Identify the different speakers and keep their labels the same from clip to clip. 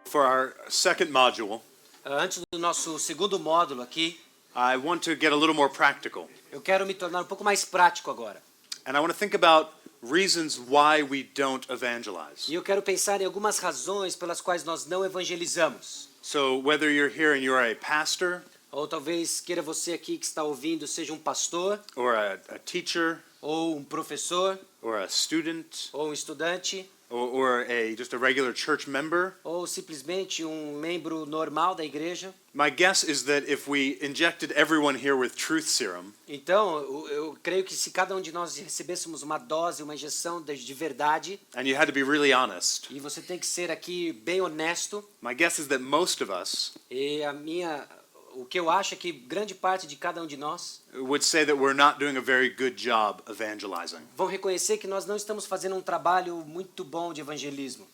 Speaker 1: For our second module,
Speaker 2: Antes do nosso segundo módulo aqui,
Speaker 1: I want to get a little more practical.
Speaker 2: eu quero me tornar um pouco mais prático agora.
Speaker 1: And I want to think about reasons why we don't evangelize.
Speaker 2: E eu quero pensar em algumas razões pelas quais nós não evangelizamos.
Speaker 1: So whether you're here and you're a pastor,
Speaker 2: Ou talvez queira você aqui que está ouvindo seja um pastor,
Speaker 1: or a teacher,
Speaker 2: ou um professor,
Speaker 1: or a student,
Speaker 2: ou um estudante,
Speaker 1: or just a regular church member,
Speaker 2: ou simplesmente um membro normal da igreja.
Speaker 1: my guess is that if we injected everyone here with truth serum,
Speaker 2: Então, eu creio que se cada um de nós recebêssemos uma dose, uma injeção de verdade,
Speaker 1: and you had to be really honest,
Speaker 2: e você tem que ser aqui bem honesto,
Speaker 1: my guess is that most of us
Speaker 2: e o que eu acho é que grande parte de cada um de nós
Speaker 1: would say that we're not doing a very good job evangelizing.
Speaker 2: vão reconhecer que nós não estamos fazendo um trabalho muito bom de evangelismo.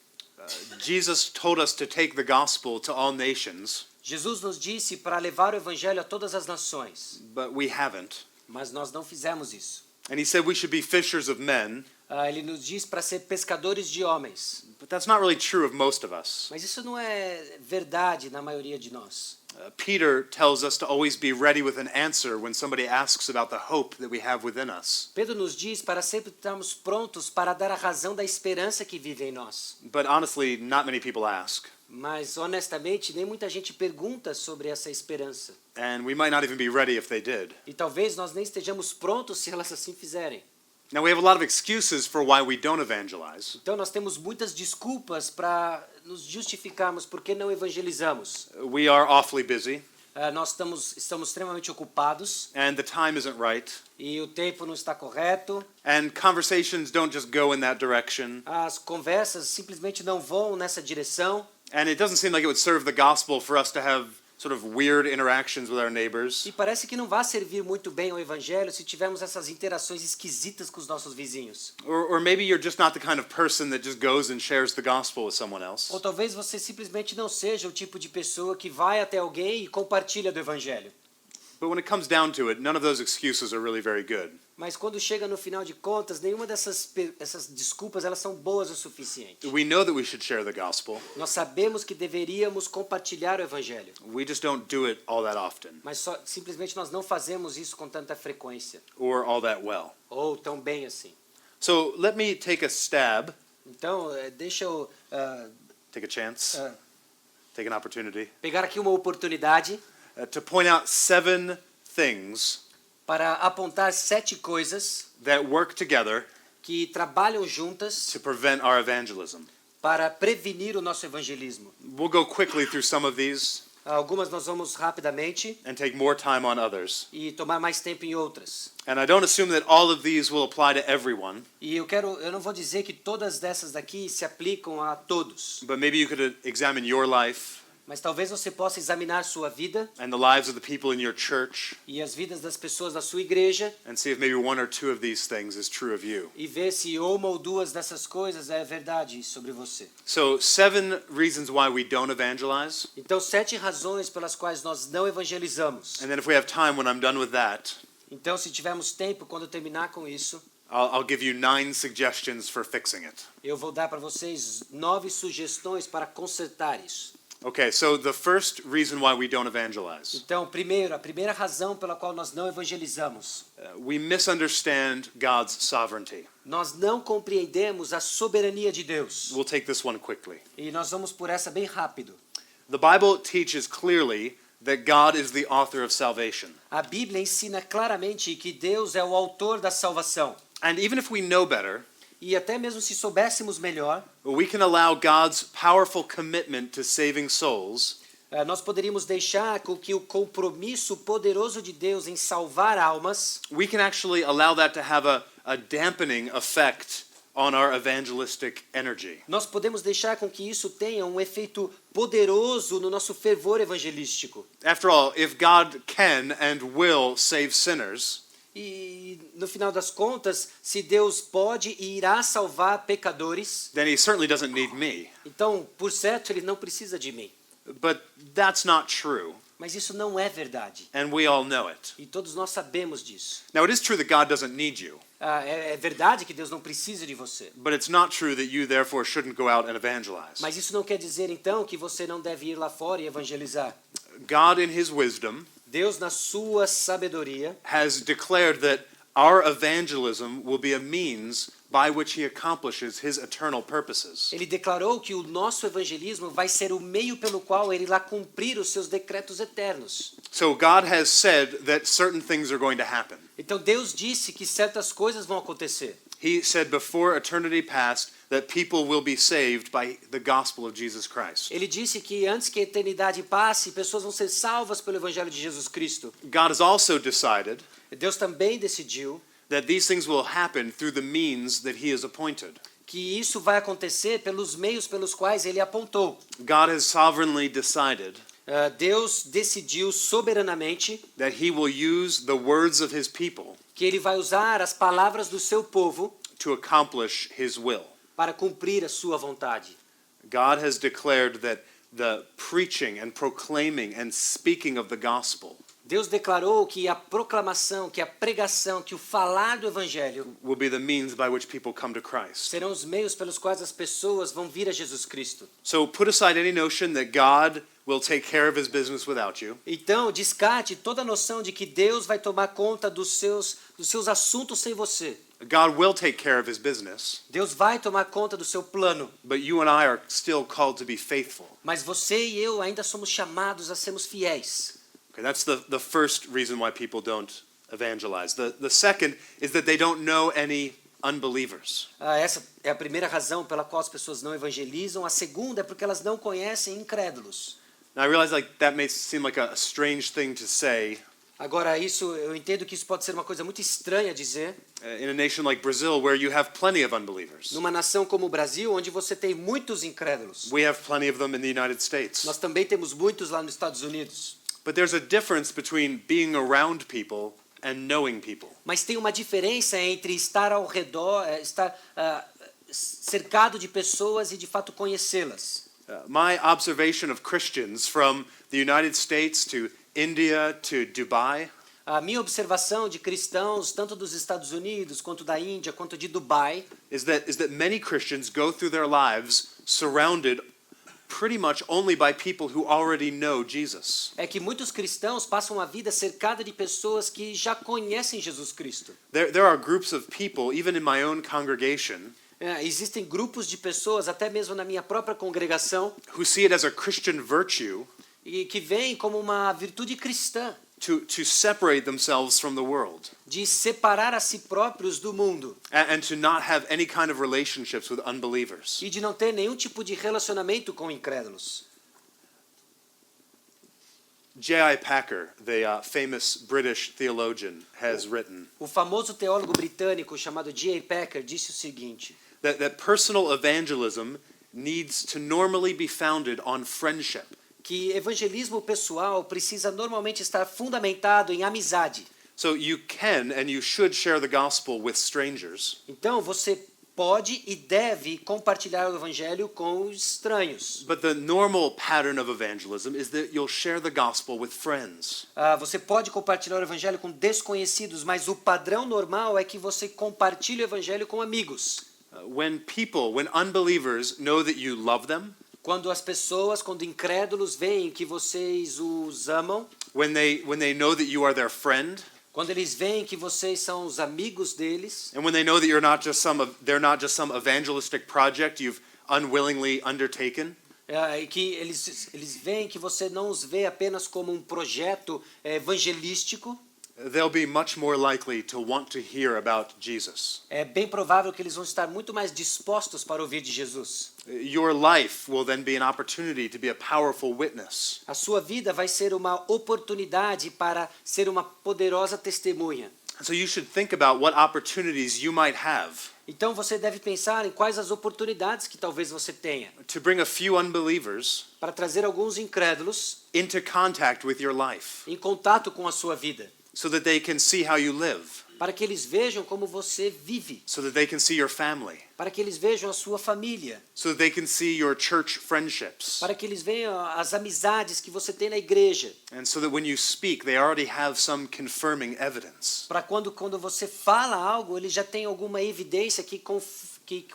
Speaker 1: Jesus told us to take the gospel to all nations,
Speaker 2: Jesus nos disse para levar o evangelho a todas as nações,
Speaker 1: but we haven't.
Speaker 2: mas nós não fizemos isso.
Speaker 1: And he said we should be fishers of men,
Speaker 2: Ele nos diz para ser pescadores de homens,
Speaker 1: but that's not really true of most of us.
Speaker 2: mas isso não é verdade na maioria de nós.
Speaker 1: Peter tells us to always be ready with an answer when somebody asks about the hope that we have within us.
Speaker 2: Pedro nos diz para sempre estarmos prontos para dar a razão da esperança que vive em nós.
Speaker 1: But honestly, not many people ask.
Speaker 2: Mas, honestamente, nem muita gente pergunta sobre essa esperança.
Speaker 1: And we might not even be ready if they did.
Speaker 2: E talvez nós nem estejamos prontos se elas assim fizerem.
Speaker 1: Now, we have a lot of excuses for why we don't evangelize.
Speaker 2: Então nós temos muitas desculpas para nos justificarmos por que não evangelizamos.
Speaker 1: We are awfully busy,
Speaker 2: Nós estamos extremamente ocupados
Speaker 1: and the time isn't right,
Speaker 2: e o tempo não está correto.
Speaker 1: and conversations don't just go in that direction.
Speaker 2: As conversas simplesmente não vão nessa direção.
Speaker 1: And it doesn't seem like it would serve the gospel for us to have sort of weird interactions with our neighbors.
Speaker 2: E parece que não vai servir muito bem ao evangelho se tivermos essas interações esquisitas com os nossos vizinhos.
Speaker 1: Or maybe you're just not the kind of person that just goes and shares the gospel with someone else.
Speaker 2: Ou talvez você simplesmente não seja o tipo de pessoa que vai até alguém e compartilha do evangelho.
Speaker 1: But when it comes down to it, none of those excuses are really very good.
Speaker 2: Mas quando chega no final de contas, nenhuma essas desculpas elas são boas o suficiente.
Speaker 1: We know that we should share the gospel.
Speaker 2: Nós sabemos que deveríamos compartilhar o evangelho,
Speaker 1: We just don't do it all that often
Speaker 2: mas simplesmente nós não fazemos isso com tanta frequência
Speaker 1: or all that well.
Speaker 2: ou tão bem assim.
Speaker 1: So let me take a stab,
Speaker 2: Então, deixa eu
Speaker 1: take a chance, take an opportunity,
Speaker 2: pegar aqui uma oportunidade
Speaker 1: to point out 7 things
Speaker 2: para apontar 7 coisas
Speaker 1: that work together
Speaker 2: que trabalham juntas
Speaker 1: to prevent our evangelism.
Speaker 2: para prevenir o nosso evangelismo.
Speaker 1: We'll go quickly through some of these
Speaker 2: Algumas nós vamos rapidamente
Speaker 1: and take more time on others.
Speaker 2: e tomar mais tempo em outras.
Speaker 1: And I don't assume that all of these will apply to everyone,
Speaker 2: E eu não vou dizer que todas dessas daqui se aplicam a todos,
Speaker 1: but maybe you could examine your life
Speaker 2: mas talvez você possa examinar sua vida
Speaker 1: and the lives of the people in your church
Speaker 2: e as vidas das pessoas da sua igreja
Speaker 1: and see if maybe 1 or 2 of these things is true of you.
Speaker 2: e ver se uma ou duas dessas coisas é verdade sobre você.
Speaker 1: So 7 reasons why we don't evangelize.
Speaker 2: Então, 7 razões pelas quais nós não evangelizamos.
Speaker 1: And then if we have time when I'm done with that,
Speaker 2: Então, se tivermos tempo, quando eu terminar com isso,
Speaker 1: I'll give you 9 suggestions for fixing it.
Speaker 2: eu vou dar para vocês 9 sugestões para consertar isso.
Speaker 1: Okay, so the first reason why we don't evangelize.
Speaker 2: Então, a primeira razão pela qual nós não evangelizamos.
Speaker 1: We misunderstand God's sovereignty.
Speaker 2: Nós não compreendemos a soberania de Deus.
Speaker 1: We'll take this one quickly.
Speaker 2: E nós vamos por essa bem rápido.
Speaker 1: The Bible teaches clearly that God is the author of salvation.
Speaker 2: A Bíblia ensina claramente que Deus é o autor da salvação.
Speaker 1: And even if we know better,
Speaker 2: E até mesmo se soubéssemos melhor,
Speaker 1: we can allow God's powerful commitment to saving souls
Speaker 2: nós poderíamos deixar com que o compromisso poderoso de Deus em salvar almas,
Speaker 1: we can actually allow that to have a dampening effect on our evangelistic energy.
Speaker 2: nós podemos deixar com que isso tenha um efeito poderoso no nosso fervor evangelístico.
Speaker 1: After all, if God can and will save sinners,
Speaker 2: E no final das contas, se Deus pode e irá salvar pecadores,
Speaker 1: then he certainly doesn't need me.
Speaker 2: então, por certo, ele não precisa de mim.
Speaker 1: But that's not true.
Speaker 2: Mas isso não é verdade.
Speaker 1: And we all know it.
Speaker 2: E todos nós sabemos disso.
Speaker 1: Now, it is true that God doesn't need you,
Speaker 2: É verdade que Deus não precisa de você.
Speaker 1: but it's not true that you therefore shouldn't go out and evangelize.
Speaker 2: Mas isso não quer dizer, então, que você não deve ir lá fora e evangelizar.
Speaker 1: God, in his wisdom,
Speaker 2: Deus, na sua sabedoria,
Speaker 1: has declared that our evangelism will be a means by which he accomplishes his eternal purposes.
Speaker 2: ele declarou que o nosso evangelismo vai ser o meio pelo qual ele irá cumprir os seus decretos eternos.
Speaker 1: So God has said that certain things are going to happen.
Speaker 2: Então Deus disse que certas coisas vão acontecer.
Speaker 1: He said before eternity passed that people will be saved by the gospel of Jesus Christ.
Speaker 2: Ele disse que antes que a eternidade passe, pessoas vão ser salvas pelo evangelho de Jesus Cristo.
Speaker 1: God has also decided
Speaker 2: Deus também decidiu
Speaker 1: that these things will happen through the means that he has appointed.
Speaker 2: que isso vai acontecer pelos meios pelos quais ele apontou.
Speaker 1: God has sovereignly decided
Speaker 2: Deus decidiu soberanamente
Speaker 1: that he will use the words of his people
Speaker 2: que ele vai usar as palavras do seu povo
Speaker 1: to accomplish his will.
Speaker 2: para cumprir a sua vontade.
Speaker 1: God has declared that the preaching and proclaiming and speaking of the gospel
Speaker 2: Deus declarou que a proclamação, que a pregação, que o falar do evangelho
Speaker 1: will be the means by which people come to Christ.
Speaker 2: serão os meios pelos quais as pessoas vão vir a Jesus Cristo.
Speaker 1: So put aside any notion that God will take care of his business without you.
Speaker 2: Então, descarte toda a noção de que Deus vai tomar conta dos seus assuntos sem você.
Speaker 1: God will take care of his business,
Speaker 2: Deus vai tomar conta do seu plano.
Speaker 1: but you and I are still called to be faithful.
Speaker 2: Mas você e eu ainda somos chamados a sermos fiéis.
Speaker 1: Okay, that's the first reason why people don't evangelize. The second is that they don't know any unbelievers.
Speaker 2: Essa é a primeira razão pela qual as pessoas não evangelizam. A segunda é porque elas não conhecem incrédulos.
Speaker 1: Now I realize that may seem like a strange thing to say
Speaker 2: Agora, eu entendo que isso pode ser uma coisa muito estranha dizer
Speaker 1: in a nation like Brazil where you have plenty of unbelievers.
Speaker 2: numa nação como o Brasil, onde você tem muitos incrédulos.
Speaker 1: We have plenty of them in the United States.
Speaker 2: Nós também temos muitos lá nos Estados Unidos.
Speaker 1: But there's a difference between being around people and knowing people.
Speaker 2: Mas tem uma diferença entre estar ao redor, estar cercado de pessoas e de fato conhecê-las.
Speaker 1: My observation of Christians from the United States to India to Dubai
Speaker 2: A minha observação de cristãos, tanto dos Estados Unidos, quanto da Índia, quanto de Dubai,
Speaker 1: is that many Christians go through their lives surrounded pretty much only by people who already know Jesus.
Speaker 2: é que muitos cristãos passam a vida cercada de pessoas que já conhecem Jesus Cristo.
Speaker 1: There are groups of people, even in my own congregation,
Speaker 2: Existem grupos de pessoas, até mesmo na minha própria congregação,
Speaker 1: who see it as a Christian virtue
Speaker 2: e que veem como uma virtude cristã
Speaker 1: to separate themselves from the world
Speaker 2: de separar a si próprios do mundo
Speaker 1: and to not have any kind of relationships with unbelievers.
Speaker 2: e de não ter nenhum tipo de relacionamento com incrédulos.
Speaker 1: J.I. Packer, the famous British theologian, has written
Speaker 2: O famoso teólogo britânico chamado J.I. Packer disse o seguinte:
Speaker 1: that personal evangelism needs to normally be founded on friendship.
Speaker 2: que evangelismo pessoal precisa normalmente estar fundamentado em amizade.
Speaker 1: So you can and you should share the gospel with strangers,
Speaker 2: Então você pode e deve compartilhar o evangelho com os estranhos.
Speaker 1: but the normal pattern of evangelism is that you'll share the gospel with friends.
Speaker 2: Você pode compartilhar o evangelho com desconhecidos, mas o padrão normal é que você compartilhe o evangelho com amigos.
Speaker 1: When unbelievers know that you love them,
Speaker 2: Quando as pessoas, quando incrédulos veem que vocês os amam,
Speaker 1: when they know that you are their friend,
Speaker 2: quando eles veem que vocês são os amigos deles,
Speaker 1: and when they know that they're not just some evangelistic project you've unwillingly undertaken,
Speaker 2: e que eles veem que você não os vê apenas como um projeto evangelístico,
Speaker 1: they'll be much more likely to want to hear about Jesus.
Speaker 2: é bem provável que eles vão estar muito mais dispostos para ouvir de Jesus.
Speaker 1: Your life will then be an opportunity to be a powerful witness.
Speaker 2: A sua vida vai ser uma oportunidade para ser uma poderosa testemunha.
Speaker 1: So you should think about what opportunities you might have
Speaker 2: Então você deve pensar em quais as oportunidades que talvez você tenha
Speaker 1: to bring a few unbelievers
Speaker 2: para trazer alguns incrédulos
Speaker 1: into contact with your life.
Speaker 2: em contato com a sua vida.
Speaker 1: so that they can see how you live,
Speaker 2: para que eles vejam como você vive,
Speaker 1: so that they can see your family,
Speaker 2: para que eles vejam a sua família,
Speaker 1: so that they can see your church friendships,
Speaker 2: para que eles vejam as amizades que você tem na igreja,
Speaker 1: and so that when you speak, they already have some confirming evidence.
Speaker 2: para quando você fala algo, ele já tem alguma evidência que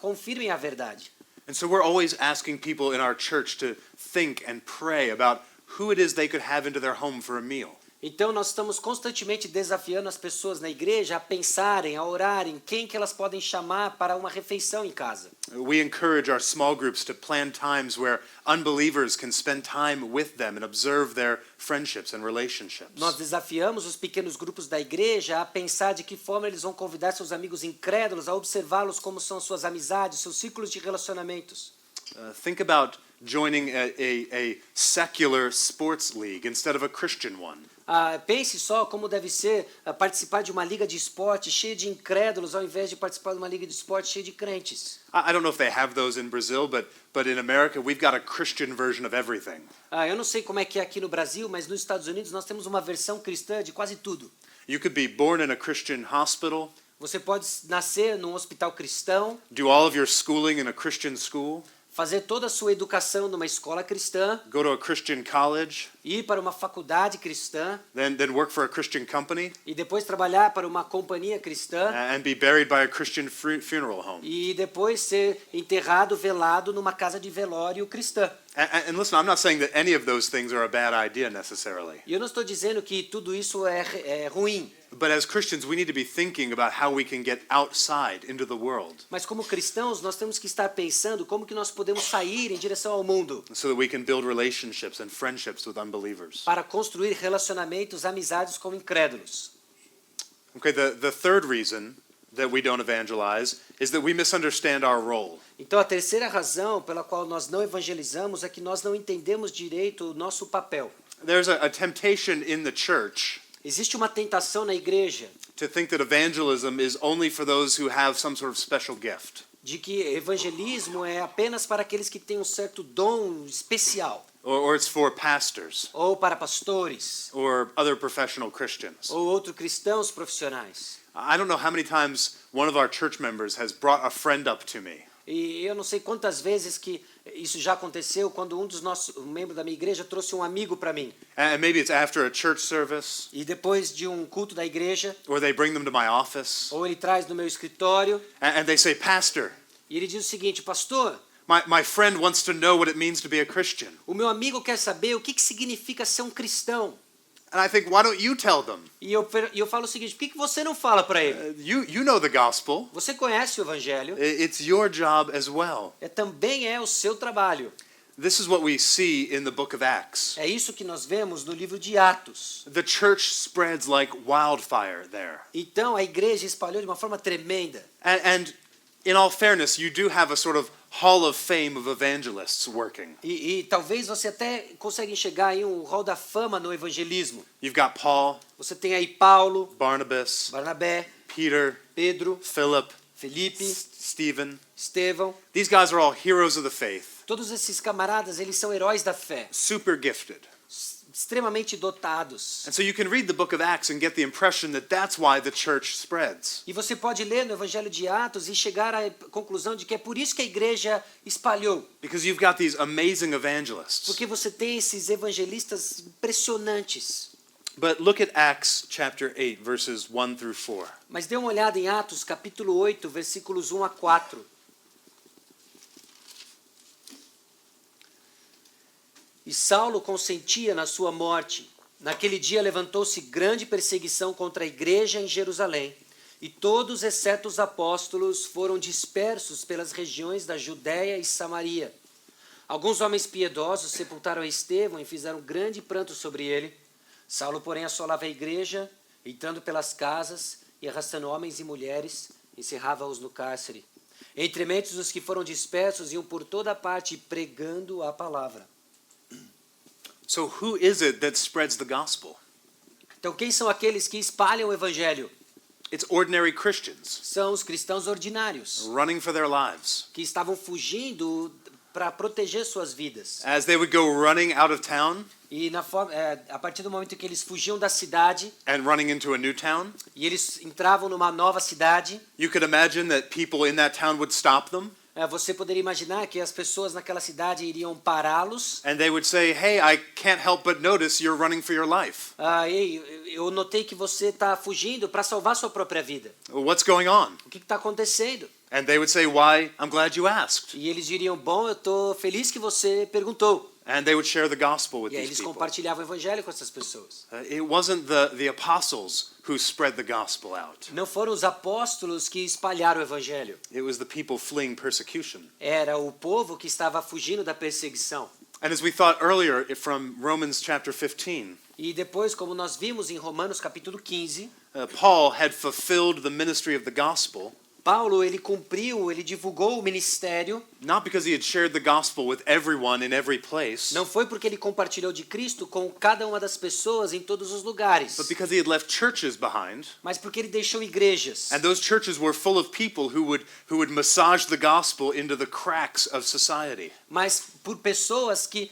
Speaker 2: confirmem a verdade.
Speaker 1: And so we're always asking people in our church to think and pray about who it is they could have into their home for a meal.
Speaker 2: Então nós estamos constantemente desafiando as pessoas na igreja a pensarem, a orarem, quem que elas podem chamar para uma refeição em casa.
Speaker 1: We encourage our small groups to plan times where unbelievers can spend time with them and observe their friendships and relationships.
Speaker 2: Nós desafiamos os pequenos grupos da igreja a pensar de que forma eles vão convidar seus amigos incrédulos a observá-los como são suas amizades, seus círculos de relacionamentos.
Speaker 1: Think about joining a secular sports league instead of a Christian one.
Speaker 2: Pense só como deve ser participar de uma liga de esporte cheia de incrédulos ao invés de participar de uma liga de esporte cheia de crentes.
Speaker 1: I don't know if they have those in Brazil, but in America we've got a Christian version of everything.
Speaker 2: Eu não sei como é que é aqui no Brasil, mas nos Estados Unidos nós temos uma versão cristã de quase tudo.
Speaker 1: You could be born in a Christian hospital,
Speaker 2: Você pode nascer num hospital cristão,
Speaker 1: do all of your schooling in a Christian school,
Speaker 2: fazer toda a sua educação numa escola cristã,
Speaker 1: go to a Christian college,
Speaker 2: ir para uma faculdade cristã
Speaker 1: then work for a Christian company,
Speaker 2: e depois trabalhar para uma companhia cristã
Speaker 1: and be buried by a Christian funeral home.
Speaker 2: e depois ser enterrado, velado numa casa de velório cristã.
Speaker 1: And listen, I'm not saying that any of those things are a bad idea necessarily.
Speaker 2: E eu não estou dizendo que tudo isso é ruim,
Speaker 1: But as Christians, we need to be thinking about how we can get outside into the world
Speaker 2: mas como cristãos nós temos que estar pensando como que nós podemos sair em direção ao mundo
Speaker 1: so that we can build relationships and friendships with unbelievers.
Speaker 2: para construir relacionamentos, amizades com incrédulos.
Speaker 1: Okay, the third reason that we don't evangelize is that we misunderstand our role.
Speaker 2: Então a terceira razão pela qual nós não evangelizamos é que nós não entendemos direito o nosso papel.
Speaker 1: There's a temptation in the church
Speaker 2: Existe uma tentação na igreja
Speaker 1: to think that evangelism is only for those who have some sort of special gift,
Speaker 2: de que evangelismo é apenas para aqueles que têm um certo dom especial,
Speaker 1: or it's for pastors
Speaker 2: ou para pastores,
Speaker 1: or other professional Christians.
Speaker 2: ou outros cristãos profissionais.
Speaker 1: I don't know how many times one of our church members has brought a friend up to me.
Speaker 2: E eu não sei quantas vezes que isso já aconteceu quando um membro da minha igreja trouxe um amigo para mim.
Speaker 1: And maybe it's after a church service,
Speaker 2: E depois de um culto da igreja,
Speaker 1: or they bring them to my office,
Speaker 2: ou ele traz no meu escritório,
Speaker 1: and they say, Pastor,
Speaker 2: e ele diz o seguinte: pastor,
Speaker 1: my friend wants to know what it means to be a Christian.
Speaker 2: o meu amigo quer saber o que significa ser um cristão.
Speaker 1: And I think, why don't you tell them?
Speaker 2: E eu falo o seguinte: por que você não fala para ele?
Speaker 1: You know the gospel.
Speaker 2: Você conhece o evangelho,
Speaker 1: It's your job as well.
Speaker 2: também é o seu trabalho.
Speaker 1: This is what we see in the book of Acts.
Speaker 2: É isso que nós vemos no livro de Atos.
Speaker 1: The church spreads like wildfire there.
Speaker 2: Então a igreja espalhou de uma forma tremenda.
Speaker 1: And in all fairness, you do have a sort of hall of fame of evangelists working.
Speaker 2: E talvez você até consiga enxergar aí um hall da fama no evangelismo.
Speaker 1: You've got Paul,
Speaker 2: Você tem aí Paulo,
Speaker 1: Barnabas,
Speaker 2: Barnabé,
Speaker 1: Peter,
Speaker 2: Pedro,
Speaker 1: Philip,
Speaker 2: Felipe,
Speaker 1: Stephen.
Speaker 2: Estevão.
Speaker 1: These guys are all heroes of the faith,
Speaker 2: Todos esses camaradas, eles são heróis da fé,
Speaker 1: super gifted.
Speaker 2: extremamente dotados.
Speaker 1: And so you can read the book of Acts and get the impression that that's why the church spreads.
Speaker 2: E você pode ler no Evangelho de Atos e chegar à conclusão de que é por isso que a igreja espalhou.
Speaker 1: Because you've got these amazing evangelists.
Speaker 2: Porque você tem esses evangelistas impressionantes.
Speaker 1: But look at Acts chapter 8, verses 1 through 4.
Speaker 2: Mas dê uma olhada em Atos, capítulo 8, versículos 1 a 4. E Saulo consentia na sua morte. Naquele dia levantou-se grande perseguição contra a igreja em Jerusalém, e todos, exceto os apóstolos, foram dispersos pelas regiões da Judéia e Samaria. Alguns homens piedosos sepultaram Estevão e fizeram grande pranto sobre ele. Saulo, porém, assolava a igreja, entrando pelas casas e arrastando homens e mulheres, encerrava-os no cárcere. Entre mentes os que foram dispersos iam por toda parte pregando a palavra.
Speaker 1: So who is it that spreads the gospel?
Speaker 2: Então, quem são aqueles que espalham o evangelho?
Speaker 1: It's ordinary Christians
Speaker 2: São os cristãos ordinários,
Speaker 1: running for their lives.
Speaker 2: que estavam fugindo para proteger suas vidas.
Speaker 1: As they would go running out of town,
Speaker 2: E a partir do momento que eles fugiam da cidade
Speaker 1: and running into a new town,
Speaker 2: e eles entravam numa nova cidade,
Speaker 1: you could imagine that people in that town would stop them
Speaker 2: você poderia imaginar que as pessoas naquela cidade iriam pará-los.
Speaker 1: and they would say, "Hey, I can't help but notice you're running for your life.
Speaker 2: Ei, eu notei que você está fugindo para salvar sua própria vida.
Speaker 1: What's going on?"
Speaker 2: O que está acontecendo?
Speaker 1: And they would say, "Why, I'm glad you asked."
Speaker 2: E eles diriam, bom, eu estou feliz que você perguntou.
Speaker 1: And they would share the gospel with
Speaker 2: E aí
Speaker 1: these
Speaker 2: eles
Speaker 1: people.
Speaker 2: compartilhavam o evangelho com essas pessoas.
Speaker 1: It wasn't the apostles who spread the gospel out.
Speaker 2: Não foram os apóstolos que espalharam o evangelho.
Speaker 1: It was the people fleeing persecution.
Speaker 2: Era o povo que estava fugindo da perseguição.
Speaker 1: And as we thought earlier from Romans chapter 15,
Speaker 2: E depois, como nós vimos em Romanos capítulo 15,
Speaker 1: Paul had fulfilled the ministry of the gospel,
Speaker 2: Paulo, ele cumpriu, ele divulgou o ministério.
Speaker 1: not because he had shared the gospel with everyone in every place,
Speaker 2: Não foi porque ele compartilhou de Cristo com cada uma das pessoas em todos os lugares,
Speaker 1: but because he had left churches behind,
Speaker 2: mas porque ele deixou igrejas.
Speaker 1: and those churches were full of people who would massage the gospel into the cracks of society.
Speaker 2: Mas por pessoas que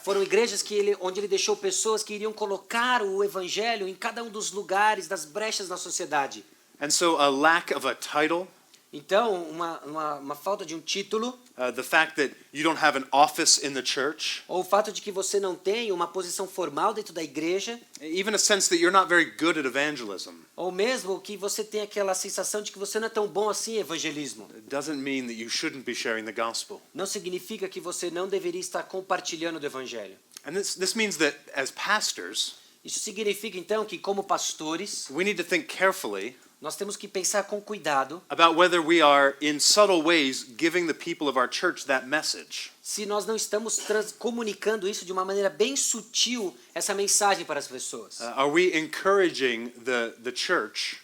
Speaker 2: foram igrejas onde ele deixou pessoas que iriam colocar o evangelho em cada um dos lugares, das brechas na sociedade.
Speaker 1: And so a lack of a title,
Speaker 2: Então, uma falta de um título,
Speaker 1: the fact that you don't have an office in the church,
Speaker 2: ou o fato de que você não tem uma posição formal dentro da igreja,
Speaker 1: even a sense that you're not very good at evangelism,
Speaker 2: ou mesmo que você tem aquela sensação de que você não é tão bom assim em evangelismo,
Speaker 1: doesn't mean that you shouldn't be sharing the gospel.
Speaker 2: não significa que você não deveria estar compartilhando do evangelho.
Speaker 1: And this means that as pastors,
Speaker 2: Isso significa então que como pastores,
Speaker 1: we need to think carefully
Speaker 2: nós temos que pensar com cuidado
Speaker 1: about whether we are in subtle ways giving the people of our church that message.
Speaker 2: se nós não estamos comunicando isso de uma maneira bem sutil, essa mensagem para as pessoas.
Speaker 1: Are we encouraging the church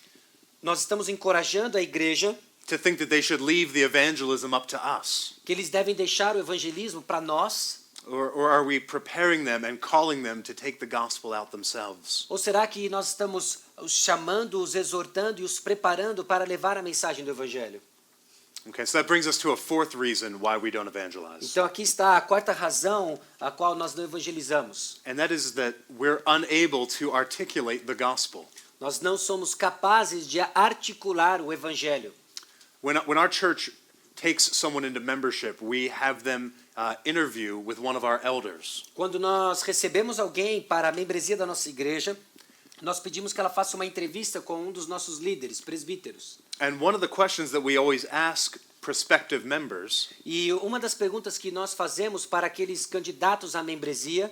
Speaker 2: Nós estamos encorajando a igreja
Speaker 1: to think that they should leave the evangelism up to us?
Speaker 2: que eles devem deixar o evangelismo para nós?
Speaker 1: Or are we preparing them and calling them to take the gospel out themselves?
Speaker 2: Ou será que nós estamos os chamando, os exortando e os preparando para levar a mensagem do evangelho?
Speaker 1: Okay, so that brings us to a fourth reason why we don't evangelize.
Speaker 2: Então aqui está a quarta razão a qual nós não evangelizamos.
Speaker 1: And that is that we're unable to articulate the gospel.
Speaker 2: Nós não somos capazes de articular o evangelho.
Speaker 1: When our church takes someone into membership, we have them interview with one of our elders.
Speaker 2: Quando nós recebemos alguém para a membresia da nossa igreja, nós pedimos que ela faça uma entrevista com um dos nossos líderes, presbíteros.
Speaker 1: And one of the questions that we always ask prospective members
Speaker 2: E uma das perguntas que nós fazemos para aqueles candidatos à membresia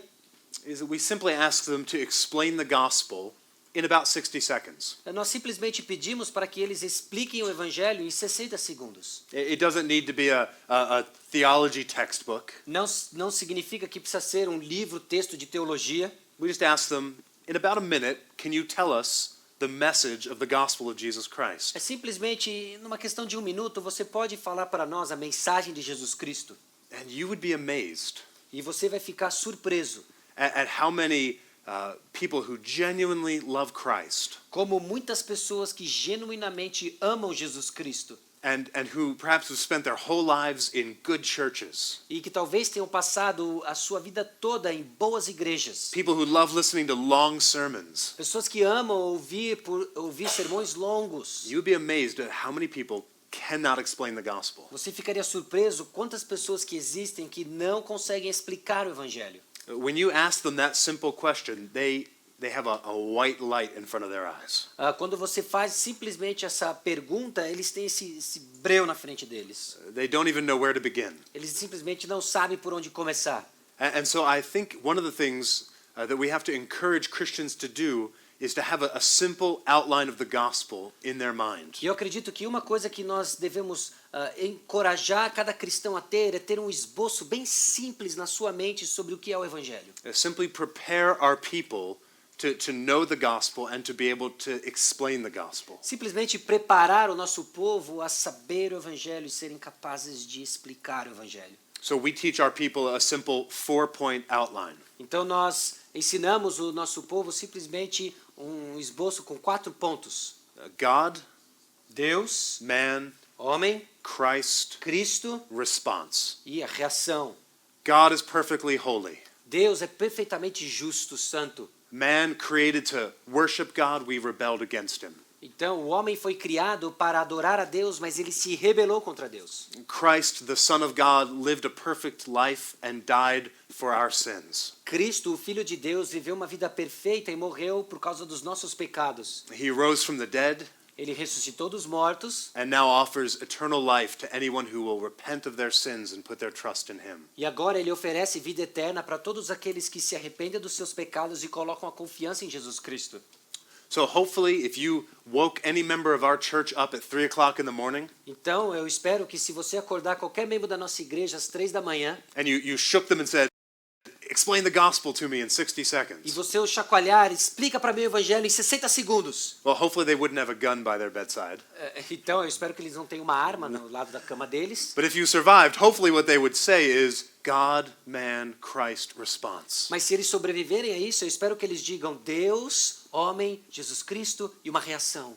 Speaker 1: is that we simply ask them to explain the gospel in about 60 seconds.
Speaker 2: nós simplesmente pedimos para que eles expliquem o evangelho em 60 segundos.
Speaker 1: It doesn't need to be a theology textbook.
Speaker 2: Não significa que precisa ser um livro, texto de teologia.
Speaker 1: We just ask them, in about a minute, can you tell us the message of the gospel of Jesus Christ?
Speaker 2: É simplesmente, numa questão de um minuto, você pode falar para nós a mensagem de Jesus Cristo.
Speaker 1: And you would be amazed
Speaker 2: E você vai ficar surpreso
Speaker 1: at how many people who genuinely love Christ
Speaker 2: como muitas pessoas que genuinamente amam Jesus Cristo
Speaker 1: and who perhaps have spent their whole lives in good churches,
Speaker 2: e que talvez tenham passado a sua vida toda em boas igrejas.
Speaker 1: people who love listening to long sermons.
Speaker 2: Pessoas que amam ouvir sermões longos.
Speaker 1: You'd be amazed at how many people cannot explain the gospel.
Speaker 2: Você ficaria surpreso quantas pessoas que existem que não conseguem explicar o evangelho.
Speaker 1: When you ask them that simple question, they have a white light in front of their eyes.
Speaker 2: Quando você faz simplesmente essa pergunta, eles têm esse breu na frente deles.
Speaker 1: They don't even know where to begin.
Speaker 2: Eles simplesmente não sabem por onde começar.
Speaker 1: And so I think one of the things that we have to encourage Christians to do is to have a simple outline of the gospel in their mind.
Speaker 2: E eu acredito que uma coisa que nós devemos encorajar cada cristão a ter é ter um esboço bem simples na sua mente sobre o que é o evangelho.
Speaker 1: Simply prepare our people to know the gospel and to be able to explain the gospel.
Speaker 2: Simplesmente preparar o nosso povo a saber o evangelho e serem capazes de explicar o evangelho.
Speaker 1: So we teach our people a simple 4-point outline.
Speaker 2: Então nós ensinamos o nosso povo simplesmente um esboço com 4 pontos.
Speaker 1: God,
Speaker 2: Deus,
Speaker 1: man,
Speaker 2: homem,
Speaker 1: Christ,
Speaker 2: Cristo
Speaker 1: response.
Speaker 2: e a reação.
Speaker 1: God is perfectly holy.
Speaker 2: Deus é perfeitamente justo, santo.
Speaker 1: Man created to worship God, we rebelled against him.
Speaker 2: Então, o homem foi criado para adorar a Deus, mas ele se rebelou contra Deus.
Speaker 1: Christ, the Son of God, lived a perfect life and died for our sins.
Speaker 2: Cristo, o Filho de Deus, viveu uma vida perfeita e morreu por causa dos nossos pecados.
Speaker 1: He rose from the dead
Speaker 2: Ele ressuscitou dos mortos
Speaker 1: and now offers eternal life to anyone who will repent of their sins and put their trust in him.
Speaker 2: e agora ele oferece vida eterna para todos aqueles que se arrependem dos seus pecados e colocam a confiança em Jesus Cristo.
Speaker 1: So hopefully, if you woke any member of our church up at 3 o'clock in the morning
Speaker 2: Então, eu espero que se você acordar qualquer membro da nossa igreja às 3 da manhã
Speaker 1: and you shook them and said, explain the gospel to me in 60
Speaker 2: e
Speaker 1: seconds,
Speaker 2: você o chacoalhar, explica para mim o evangelho em 60 segundos.
Speaker 1: well, hopefully they wouldn't have a gun by their bedside.
Speaker 2: Então, eu espero que eles não tenham uma arma no lado da cama deles.
Speaker 1: But if you survived, hopefully what they would say is, God, man, Christ response.
Speaker 2: Mas se eles sobreviverem a isso, eu espero que eles digam Deus, homem, Jesus Cristo e uma reação.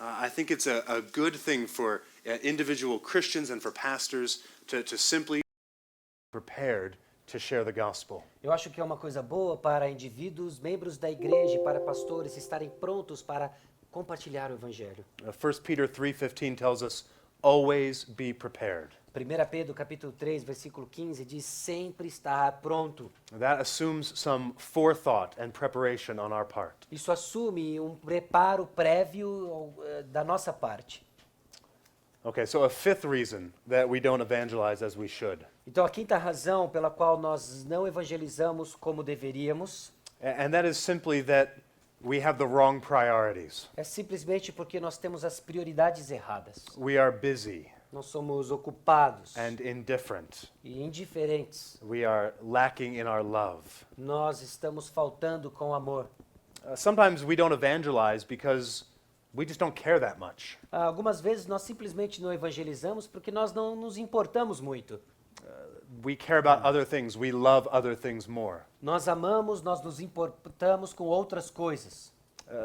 Speaker 1: I think it's a good thing for individual Christians and for pastors to simply be prepared to share the gospel.
Speaker 2: Eu acho que é uma coisa boa para indivíduos, membros da igreja e para pastores estarem prontos para compartilhar o evangelho.
Speaker 1: 1 Peter 3:15 tells us, always be prepared.
Speaker 2: 1 Pedro capítulo 3, versículo 15 diz sempre estar pronto.
Speaker 1: That assumes some forethought and preparation on our part.
Speaker 2: Isso assume um preparo prévio da nossa parte.
Speaker 1: Okay, so a fifth reason that we don't evangelize as we should.
Speaker 2: Então a quinta razão pela qual nós não evangelizamos como deveríamos
Speaker 1: And that is simply that we have the wrong priorities.
Speaker 2: é simplesmente porque nós temos as prioridades erradas.
Speaker 1: We are busy
Speaker 2: Nós somos ocupados
Speaker 1: and indifferent.
Speaker 2: e indiferentes.
Speaker 1: We are lacking in our love.
Speaker 2: Nós estamos faltando com amor.
Speaker 1: Sometimes we don't evangelize because we just don't care that much.
Speaker 2: Algumas vezes nós simplesmente não evangelizamos porque nós não nos importamos muito.
Speaker 1: We care about other things. We love other things more.
Speaker 2: Nós amamos, nós nos importamos com outras coisas.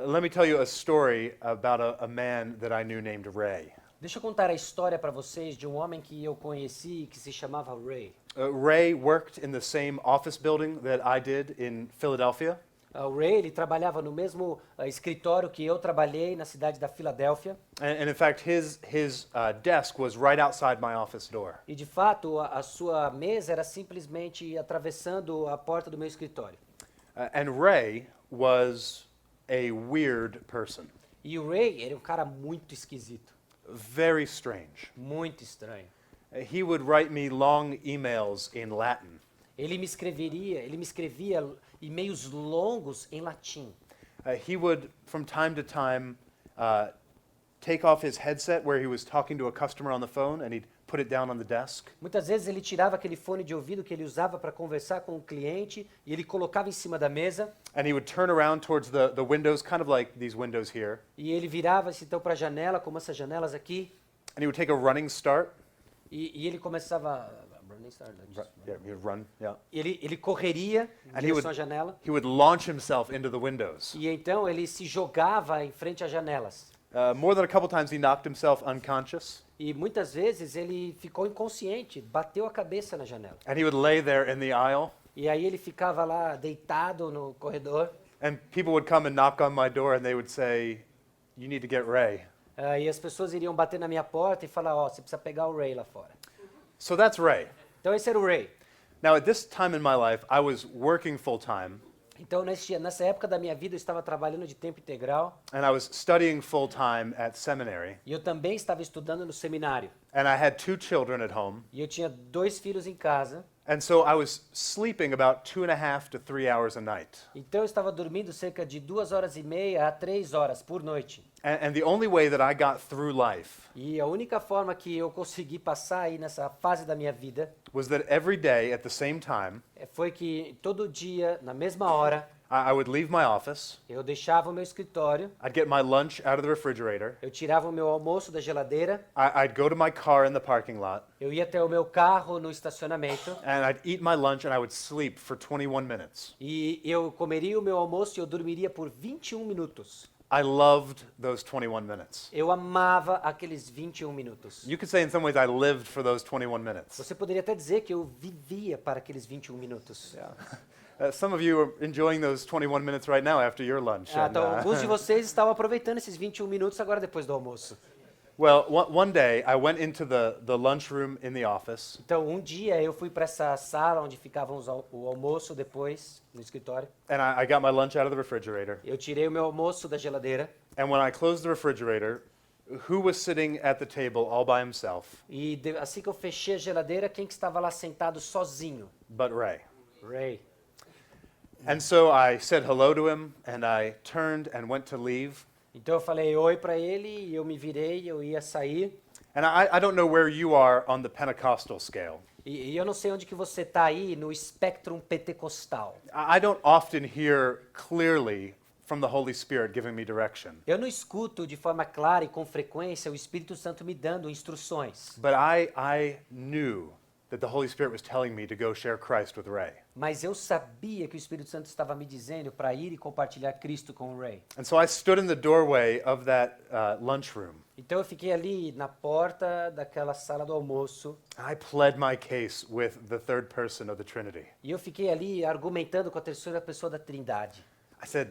Speaker 1: Let me tell you a story about a man that I knew named Ray.
Speaker 2: Deixa eu contar a história para vocês de um homem que eu conheci que se chamava Ray.
Speaker 1: Ray worked in the same office building that I did in Philadelphia.
Speaker 2: O Ray, ele trabalhava no mesmo escritório que eu trabalhei na cidade da Filadélfia.
Speaker 1: And in fact, his desk was right outside my office door.
Speaker 2: E de fato, a sua mesa era simplesmente atravessando a porta do meu escritório.
Speaker 1: And Ray was a weird person.
Speaker 2: E o Ray era um cara muito esquisito,
Speaker 1: Very strange.
Speaker 2: muito estranho.
Speaker 1: He would write me long emails in Latin.
Speaker 2: Ele me escrevia e-mails longos em latim.
Speaker 1: He would, from time to time, take off his headset where he was talking to a customer on the phone, and he'd put it down on the desk.
Speaker 2: Muitas vezes ele tirava aquele fone de ouvido que ele usava para conversar com o cliente e ele colocava em cima da mesa.
Speaker 1: And he would turn around towards the windows, kind of like these windows here.
Speaker 2: E ele virava-se então para a janela, como essas janelas aqui,
Speaker 1: And he would take a running start.
Speaker 2: e ele começava
Speaker 1: Yeah, he would run, yeah.
Speaker 2: ele correria em
Speaker 1: And he
Speaker 2: direção
Speaker 1: would-
Speaker 2: à janela
Speaker 1: He would launch himself into the windows.
Speaker 2: e então ele se jogava em frente às janelas.
Speaker 1: More than a couple times he knocked himself unconscious.
Speaker 2: E muitas vezes ele ficou inconsciente, bateu a cabeça na janela.
Speaker 1: And he would lay there in the aisle.
Speaker 2: E aí ele ficava lá deitado no corredor.
Speaker 1: And people would come and knock on my door and they would say, you need to get Ray.
Speaker 2: E as pessoas iriam bater na minha porta e falar, ó, você precisa pegar o Ray lá fora.
Speaker 1: So that's Ray.
Speaker 2: Então esse era o Ray.
Speaker 1: Now at this time in my life, I was working full time
Speaker 2: Então nessa época da minha vida eu estava trabalhando de tempo integral
Speaker 1: and I was studying full time at seminary.
Speaker 2: e eu também estava estudando no seminário.
Speaker 1: And I had 2 children at home.
Speaker 2: E eu tinha 2 filhos em casa.
Speaker 1: And so I was sleeping about 2.5 to 3 hours a night.
Speaker 2: Então eu estava dormindo cerca de 2h30 a 3 horas por noite.
Speaker 1: And the only way that I got through life
Speaker 2: E a única forma que eu consegui passar aí nessa fase da minha vida
Speaker 1: was that every day at the same time,
Speaker 2: foi que todo dia, na mesma hora,
Speaker 1: I would leave my office,
Speaker 2: eu deixava o meu escritório,
Speaker 1: I'd get my lunch out of the refrigerator,
Speaker 2: eu tirava o meu almoço da geladeira,
Speaker 1: I'd go to my car in the parking lot,
Speaker 2: eu ia até o meu carro no estacionamento
Speaker 1: and I'd eat my lunch and I would sleep for 21 minutes.
Speaker 2: e eu comeria o meu almoço e eu dormiria por 21 minutos.
Speaker 1: I loved those 21 minutes.
Speaker 2: Eu amava aqueles 21 minutos.
Speaker 1: You could say in some ways I lived for those 21 minutes.
Speaker 2: Você poderia até dizer que eu vivia para aqueles 21 minutos.
Speaker 1: Yeah. Some of you are enjoying those 21 minutes right now after your lunch.
Speaker 2: Então, alguns de vocês estavam aproveitando esses 21 minutos agora depois do almoço.
Speaker 1: Well, one day I went into the lunchroom in the office,
Speaker 2: Então, um dia eu fui para essa sala onde ficavam o almoço depois, no escritório.
Speaker 1: and I got my lunch out of the refrigerator.
Speaker 2: Eu tirei o meu almoço da geladeira
Speaker 1: And when I closed the refrigerator, who was sitting at the table all by himself
Speaker 2: e assim que eu fechei a geladeira, quem que estava lá sentado sozinho?
Speaker 1: but Ray?
Speaker 2: Ray.
Speaker 1: And so I said hello to him, and I turned and went to leave.
Speaker 2: Então eu falei oi para ele e eu me virei, eu ia sair.
Speaker 1: And I don't know where you are on the Pentecostal scale.
Speaker 2: E eu não sei onde que você está aí no espectro pentecostal.
Speaker 1: I don't often hear clearly from the Holy Spirit giving me direction.
Speaker 2: Eu não escuto de forma clara e com frequência o Espírito Santo me dando instruções.
Speaker 1: But I knew that the Holy Spirit was telling me to go share Christ with Ray.
Speaker 2: Mas eu sabia que o Espírito Santo estava me dizendo para ir e compartilhar Cristo com o Ray.
Speaker 1: And so I stood in the doorway of that lunchroom.
Speaker 2: Então eu fiquei ali na porta daquela sala do almoço
Speaker 1: I pled my case with the third person of the Trinity.
Speaker 2: e eu fiquei ali argumentando com a terceira pessoa da Trindade.
Speaker 1: I said,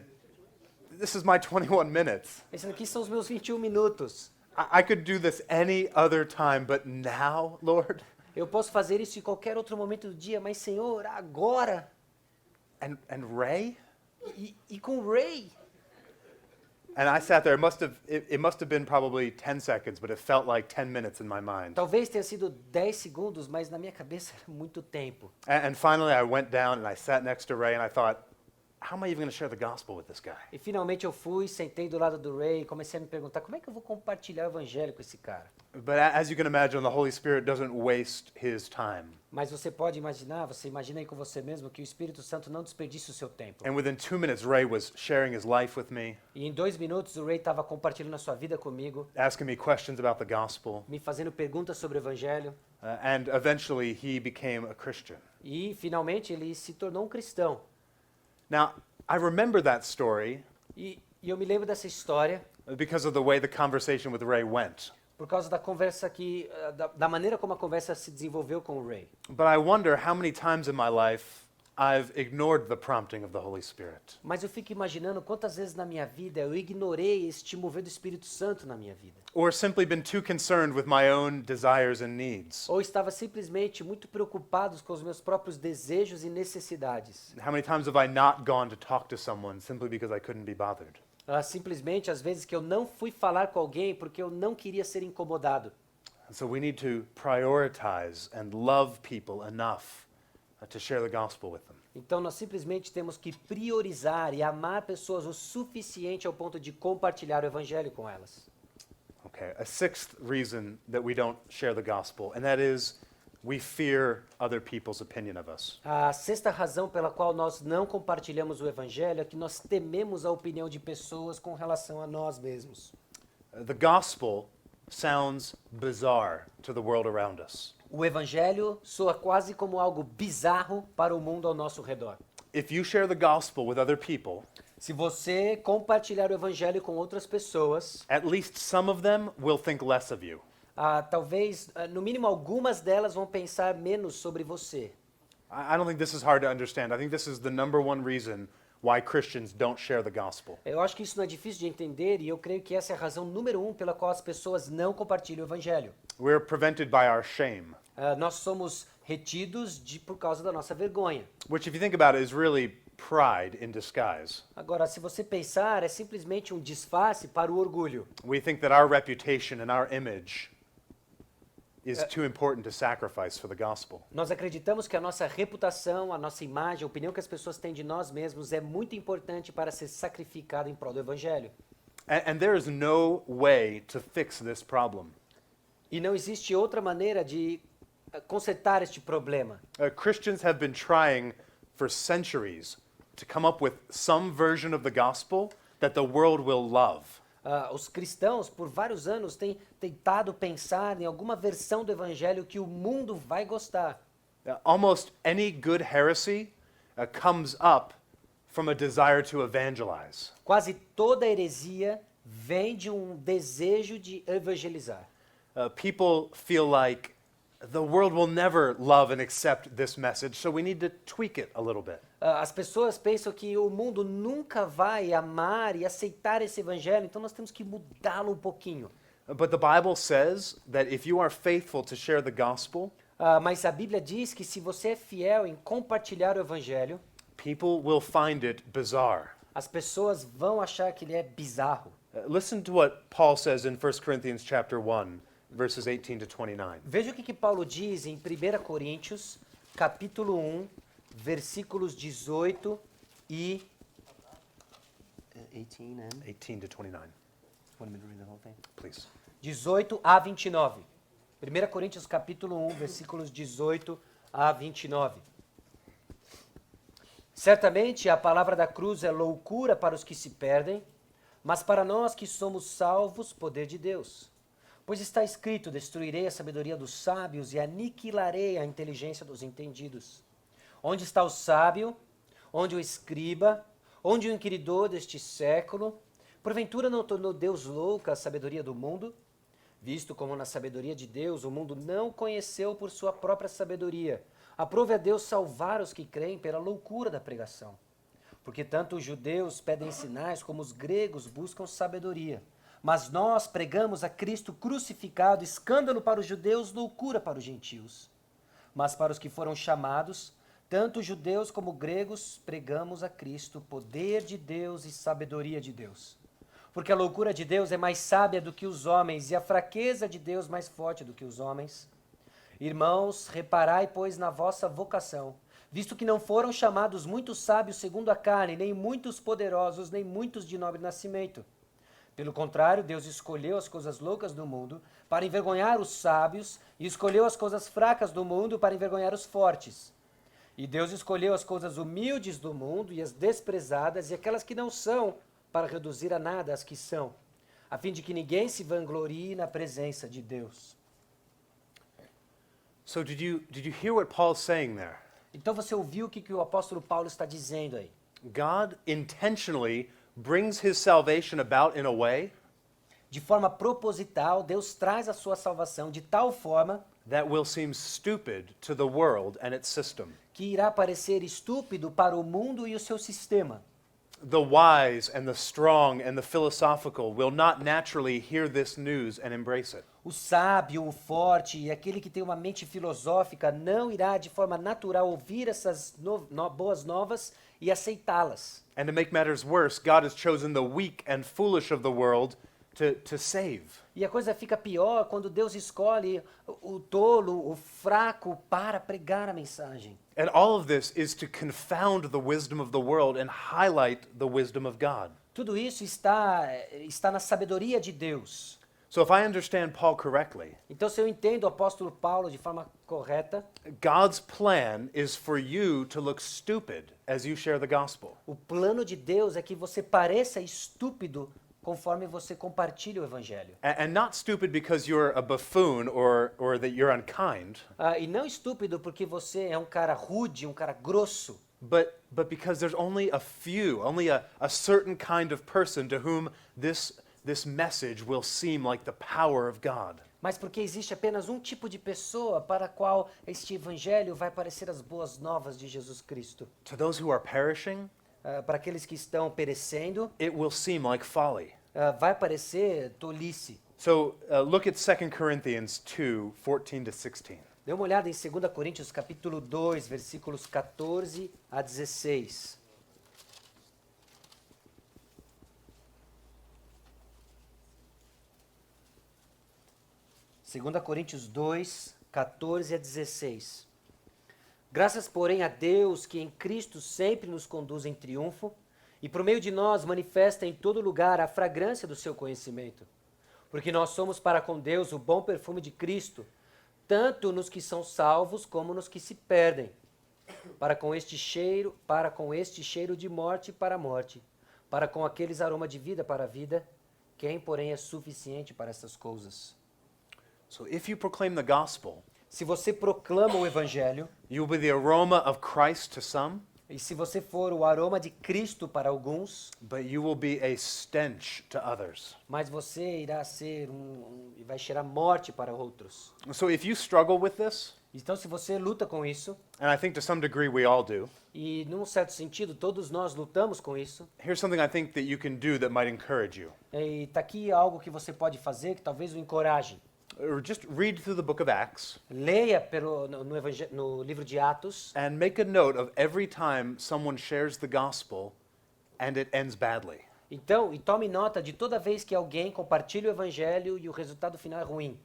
Speaker 1: this is my 21 minutes.
Speaker 2: Pensando, aqui são os meus 21 minutos.
Speaker 1: I could do this any other time, but now, Lord?
Speaker 2: Eu posso fazer isso em qualquer outro momento do dia, mas Senhor, agora?
Speaker 1: And Ray?
Speaker 2: E com o Ray?
Speaker 1: And I sat there. It must have been probably 10 seconds, but it felt like 10 minutes in my mind.
Speaker 2: Talvez tenha sido 10 segundos, mas na minha cabeça era muito tempo.
Speaker 1: And finally I went down and I sat next to Ray and I thought, how am I even going to share the gospel with this guy?
Speaker 2: E finalmente eu fui, sentei do lado do Ray e comecei a me perguntar, como é que eu vou compartilhar o evangelho com esse cara?
Speaker 1: But as you can imagine, the Holy Spirit doesn't waste his time.
Speaker 2: Mas você pode imaginar, você imagina aí com você mesmo que o Espírito Santo não desperdiça o seu tempo.
Speaker 1: And within 2 minutes, Ray was sharing his life with me,
Speaker 2: E em 2 minutos o Ray estava compartilhando a sua vida comigo,
Speaker 1: asking me questions about the gospel,
Speaker 2: me fazendo perguntas sobre o evangelho.
Speaker 1: and eventually he became a Christian.
Speaker 2: E finalmente ele se tornou um cristão.
Speaker 1: Now, I remember that story
Speaker 2: E eu me lembro dessa história
Speaker 1: because of the way the conversation with Ray went.
Speaker 2: por causa da conversa da maneira como a conversa se desenvolveu com o Ray.
Speaker 1: But I wonder how many times in my life I've ignored the prompting of the Holy Spirit.
Speaker 2: Mas eu fico imaginando quantas vezes na minha vida eu ignorei este mover do Espírito Santo na minha vida.
Speaker 1: Or simply been too concerned with my own desires and needs.
Speaker 2: Ou estava simplesmente muito preocupado com os meus próprios desejos e necessidades.
Speaker 1: How many times have I not gone to talk to someone simply because I couldn't be bothered?
Speaker 2: Simplesmente, às vezes, que eu não fui falar com alguém porque eu não queria ser incomodado.
Speaker 1: And so we need to prioritize and love people enough to share the gospel with them.
Speaker 2: Então, nós simplesmente temos que priorizar e amar pessoas o suficiente ao ponto de compartilhar o evangelho com elas.
Speaker 1: Okay, a sixth reason that we don't share the gospel, and that is we fear other people's opinion of us.
Speaker 2: A sexta razão pela qual nós não compartilhamos o evangelho é que nós tememos a opinião de pessoas com relação a nós mesmos.
Speaker 1: The gospel sounds bizarre to the world around us.
Speaker 2: O evangelho soa quase como algo bizarro para o mundo ao nosso redor.
Speaker 1: If you share the gospel with other people,
Speaker 2: Se você compartilhar o evangelho com outras pessoas,
Speaker 1: at least some of them will think less of you.
Speaker 2: talvez, no mínimo, algumas delas vão pensar menos sobre você.
Speaker 1: I don't think this is hard to understand. I think this is the number one reason why Christians don't share the gospel.
Speaker 2: Eu acho que isso não é difícil de entender e eu creio que essa é a razão número 1 pela qual as pessoas não compartilham o evangelho.
Speaker 1: We're prevented by our shame,
Speaker 2: Nós somos retidos por causa da nossa vergonha.
Speaker 1: which, if you think about it, is really pride in disguise.
Speaker 2: Agora, se você pensar, é simplesmente um disfarce para o orgulho.
Speaker 1: We think that our reputation and our image is too important to sacrifice for the gospel.
Speaker 2: Nós acreditamos que a nossa reputação, a nossa imagem, a opinião que as pessoas têm de nós mesmos é muito importante para ser sacrificado em prol do evangelho.
Speaker 1: And there is no way to fix this problem.
Speaker 2: E não existe outra maneira de consertar este problema.
Speaker 1: Christians have been trying for centuries to come up with some version of the gospel that the world will love.
Speaker 2: Os cristãos, por vários anos, têm tentado pensar em alguma versão do evangelho que o mundo vai gostar.
Speaker 1: Almost any good heresy comes up from a desire to evangelize.
Speaker 2: Quase toda heresia vem de um desejo de evangelizar.
Speaker 1: People feel like the world will never love and accept this message, so we need to tweak it a little bit.
Speaker 2: As pessoas pensam que o mundo nunca vai amar e aceitar esse evangelho, então nós temos que mudá-lo um pouquinho.
Speaker 1: But the Bible says that if you are faithful to share the gospel,
Speaker 2: Mas a Bíblia diz que se você é fiel em compartilhar o evangelho,
Speaker 1: people will find it bizarre.
Speaker 2: as pessoas vão achar que ele é bizarro.
Speaker 1: Listen to what Paul says in 1 Corinthians chapter 1, verses 18 to 29.
Speaker 2: Veja o que Paulo diz em 1 Coríntios, capítulo 1, versículos 18 e 18
Speaker 1: 18 to 29, please.
Speaker 2: 18 a 29. 1 Coríntios capítulo 1, versículos 18 a 29. Certamente a palavra da cruz é loucura para os que se perdem, mas para nós que somos salvos, poder de Deus. Pois está escrito, destruirei a sabedoria dos sábios e aniquilarei a inteligência dos entendidos. Onde está o sábio? Onde o escriba? Onde o inquiridor deste século? Porventura não tornou Deus louca a sabedoria do mundo? Visto como na sabedoria de Deus o mundo não conheceu por sua própria sabedoria, aprove a Deus salvar os que creem pela loucura da pregação. Porque tanto os judeus pedem sinais como os gregos buscam sabedoria. Mas nós pregamos a Cristo crucificado, escândalo para os judeus, loucura para os gentios. Mas para os que foram chamados, tanto judeus como gregos, pregamos a Cristo, poder de Deus e sabedoria de Deus. Porque a loucura de Deus é mais sábia do que os homens, e a fraqueza de Deus mais forte do que os homens. Irmãos, reparai, pois, na vossa vocação, visto que não foram chamados muitos sábios segundo a carne, nem muitos poderosos, nem muitos de nobre nascimento. Pelo contrário, Deus escolheu as coisas loucas do mundo para envergonhar os sábios, e escolheu as coisas fracas do mundo para envergonhar os fortes. E Deus escolheu as coisas humildes do mundo e as desprezadas e aquelas que não são, para reduzir a nada as que são, a fim de que ninguém se vanglorie na presença de Deus.
Speaker 1: So did you hear what Paul's saying there?
Speaker 2: Então você ouviu o que o apóstolo Paulo está dizendo aí?
Speaker 1: God intentionally brings his salvation about in a way
Speaker 2: De forma proposital, Deus traz a sua salvação de tal forma
Speaker 1: that will seem stupid to the world and its system.
Speaker 2: que irá parecer estúpido para o mundo e o seu sistema.
Speaker 1: The wise and the strong and the philosophical will not naturally hear this news and embrace it.
Speaker 2: O sábio, o forte e aquele que tem uma mente filosófica não irá de forma natural ouvir essas boas novas e aceitá-las.
Speaker 1: And to make matters worse, God has chosen the weak and foolish of the world to save.
Speaker 2: E a coisa fica pior quando Deus escolhe o tolo, o fraco, para pregar a mensagem.
Speaker 1: And all of this is to confound the wisdom of the world and highlight the wisdom of God.
Speaker 2: Tudo isso está na sabedoria de Deus.
Speaker 1: So if I understand Paul correctly,
Speaker 2: Então, se eu entendo o apóstolo Paulo de forma correta,
Speaker 1: God's plan is for you to look stupid as you share the gospel.
Speaker 2: o plano de Deus é que você pareça estúpido conforme você compartilha o evangelho.
Speaker 1: And not stupid because you're a buffoon or that you're unkind,
Speaker 2: E não estúpido porque você é um cara rude, um cara grosso,
Speaker 1: but because there's only a few, only a certain kind of person to whom this message will seem like the power of God.
Speaker 2: mas porque existe apenas um tipo de pessoa para a qual este evangelho vai parecer as boas novas de Jesus Cristo.
Speaker 1: To those who are perishing,
Speaker 2: Para aqueles que estão perecendo,
Speaker 1: it will seem like folly.
Speaker 2: vai parecer tolice.
Speaker 1: So look at 2 Corinthians 2, 14 to 16.
Speaker 2: Dê uma olhada em 2 Coríntios capítulo 2, versículos 14 a 16. Segunda Coríntios 2, 14 a 16. Graças, porém, a Deus que em Cristo sempre nos conduz em triunfo e por meio de nós manifesta em todo lugar a fragrância do seu conhecimento. Porque nós somos para com Deus o bom perfume de Cristo, tanto nos que são salvos como nos que se perdem. Para com este cheiro de morte para a morte, para com aqueles aroma de vida para a vida, quem, porém, é suficiente para essas coisas?
Speaker 1: So if you proclaim the gospel,
Speaker 2: Se você proclama o evangelho,
Speaker 1: you will be the aroma of Christ to some,
Speaker 2: E se você for o aroma de Cristo para alguns,
Speaker 1: but you will be a stench to others.
Speaker 2: mas você irá ser e vai cheirar morte para outros.
Speaker 1: So if you struggle with this,
Speaker 2: Então, se você luta com isso,
Speaker 1: and I think to some degree we all do,
Speaker 2: e num certo sentido todos nós lutamos com isso,
Speaker 1: here's something I think that you can do that might encourage you.
Speaker 2: e está aqui algo que você pode fazer que talvez o encoraje.
Speaker 1: Or just read through the book of Acts
Speaker 2: Leia no livro de Atos
Speaker 1: and make a note of every time someone shares the gospel and it ends badly.
Speaker 2: Então, e tome nota de toda vez que alguém compartilha o evangelho e o resultado final é ruim.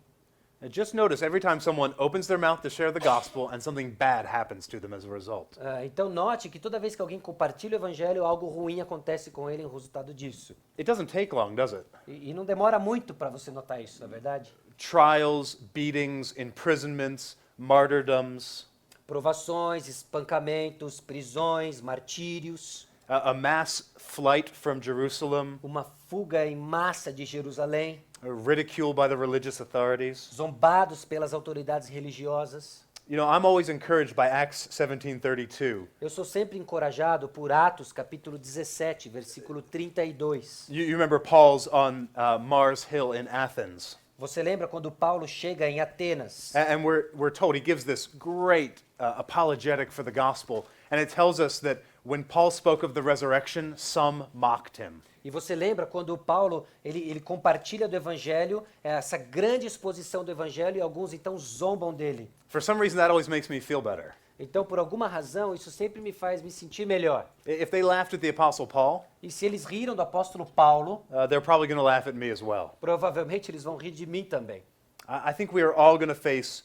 Speaker 1: And just notice every time someone opens their mouth to share the gospel and something bad happens to them as a result.
Speaker 2: Então, note que toda vez que alguém compartilha o evangelho, algo ruim acontece com ele em resultado disso.
Speaker 1: It doesn't take long, does it?
Speaker 2: E não demora muito para você notar isso, não é verdade?
Speaker 1: Trials, beatings, imprisonments, martyrdoms,
Speaker 2: Provações, espancamentos, prisões, martírios,
Speaker 1: a mass flight from Jerusalem,
Speaker 2: uma fuga em massa de Jerusalém,
Speaker 1: ridicule by the religious authorities.
Speaker 2: zombados pelas autoridades religiosas.
Speaker 1: You know, I'm always encouraged by Acts 17:32.
Speaker 2: Eu sou sempre encorajado por Atos, capítulo 17, versículo 32.
Speaker 1: You remember Paul's on Mars Hill in Athens.
Speaker 2: Você lembra quando Paulo chega em Atenas?
Speaker 1: And we're told, he gives this great apologetic for the gospel. And it tells us that when Paul spoke of the resurrection, some mocked him.
Speaker 2: E você lembra quando Paulo ele compartilha do evangelho, essa grande exposição do evangelho, e alguns então zombam dele.
Speaker 1: For some reason, that always makes me feel better.
Speaker 2: Então, por alguma razão, isso sempre me faz me sentir melhor.
Speaker 1: If they laughed at the Apostle Paul,
Speaker 2: E se eles riram do apóstolo Paulo,
Speaker 1: they're probably going to laugh at me as well.
Speaker 2: provavelmente eles vão rir de mim também.
Speaker 1: I think we are all going to face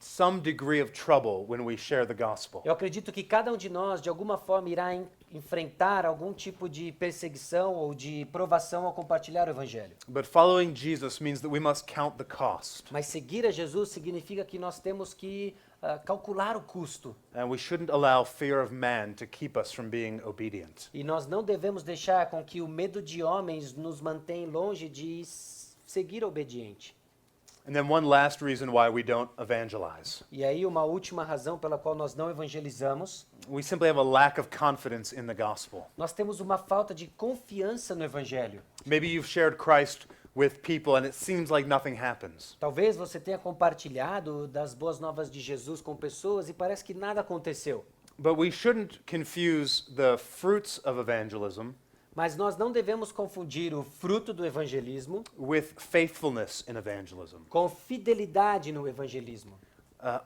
Speaker 1: some degree of trouble when we share the gospel.
Speaker 2: Eu acredito que cada um de nós, de alguma forma, irá enfrentar algum tipo de perseguição ou de provação ao compartilhar o evangelho.
Speaker 1: But following Jesus means that we must count the cost.
Speaker 2: Mas seguir a Jesus significa que nós temos que calcular o custo.
Speaker 1: And we shouldn't allow fear of man to keep us from being obedient.
Speaker 2: E nós não devemos deixar com que o medo de homens nos mantenha longe de seguir obediente.
Speaker 1: And then one last reason why we don't evangelize.
Speaker 2: E aí uma última razão pela qual nós não evangelizamos,
Speaker 1: We simply have a lack of confidence in the gospel.
Speaker 2: nós temos uma falta de confiança no evangelho.
Speaker 1: Maybe you've shared Christ with people and it seems like nothing happens.
Speaker 2: Talvez você tenha compartilhado das boas novas de Jesus com pessoas e parece que nada aconteceu.
Speaker 1: But we shouldn't confuse the fruits of evangelism
Speaker 2: Mas nós não devemos confundir o fruto do evangelismo
Speaker 1: with faithfulness in evangelism.
Speaker 2: com fidelidade no evangelismo.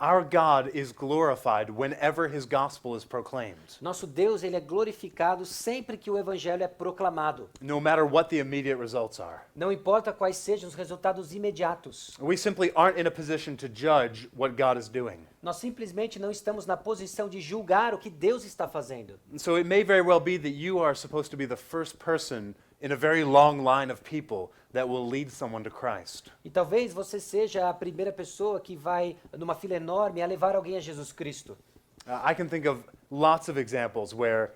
Speaker 1: Our God is glorified whenever his gospel is proclaimed,
Speaker 2: Nosso Deus, ele é glorificado sempre que o evangelho é proclamado.
Speaker 1: no matter what the immediate results are.
Speaker 2: Não importa quais sejam os resultados imediatos.
Speaker 1: We simply aren't in a position to judge what God is doing.
Speaker 2: Nós simplesmente não estamos na posição de julgar o que Deus está fazendo.
Speaker 1: And so it may very well be that you are supposed to be the first person in a very long line of people that will lead someone to Christ.
Speaker 2: E talvez você seja a primeira pessoa que vai, numa fila enorme, a levar alguém a Jesus Cristo.
Speaker 1: I can think of lots of examples where